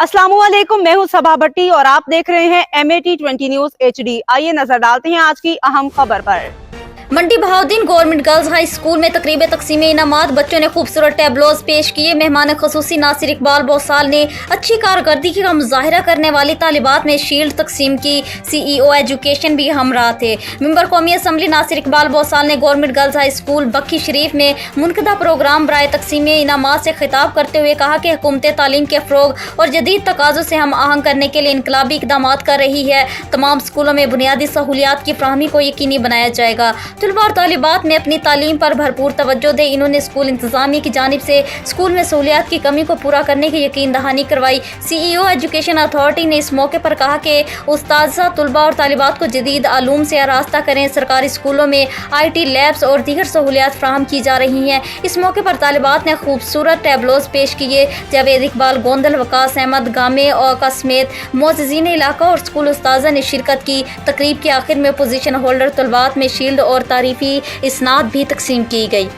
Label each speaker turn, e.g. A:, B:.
A: अस्सलाम वालेकुम, मैं हूं सबा भट्टी और आप देख रहे हैं MAT20 न्यूज HD। आइए नजर डालते हैं आज की अहम खबर पर।
B: Mandi Bahauddin government girls high school में तकरीब तकसीम इनामात, बच्चों ने खूबसूरत टैबलोज पेश किए। मेहमान खसूसी नासिर इकबाल बोसाल ने अच्छी कारकर्दगी का मुजाहिरा करने वाली तालिबात में शील्ड तकसीम की। CEO एजुकेशन भी हमरा थे। मेंबर कौमी असम्बली नासिर इकबाल बोसाल ने गवर्नमेंट गर्ल्स हाई स्कूल बक्की शरीफ में मुनक़दा प्रोग्राम बराए तकसीम इनामात से खिताब करते हुए कहा कि हुकूमत तालीम के फ़रोग और जदीद तकाज़ों से हम आहंग करने के लिए इनकलाबी इक़दाम कर रही है। तमाम स्कूलों में बुनियादी सहूलियात की फ़राहमी को यकीनी बनाया जाएगा। तलबा और तालिबात में अपनी तालीम पर भरपूर तवज्जो दें। इन्होंने स्कूल इंतजामिया की जानिब से स्कूल में सहूलियात की कमी को पूरा करने की यकीन दहानी करवाई। CEO एजुकेशन अथॉरिटी ने इस मौके पर कहा कि उस्ताज़ा तलबा और तालिबात को जदीद आलूम से आरास्ता करें। सरकारी स्कूलों में IT लैब्स और दीगर सहूलियात फ्राहम की जा रही हैं। इस मौके पर तालिबात ने खूबसूरत टैबलोज पेश किए। जावेद इकबाल गोंदल, वकास अहमद गामे और का समेत मुअज़्ज़िज़ीन इलाका और स्कूल उस्ताज़ा ने शिरकत की। तकरीब के आखिर में पोजीशन होल्डर तलबात में शील्ड और तारीफी इसनाद भी तकसीम की गई।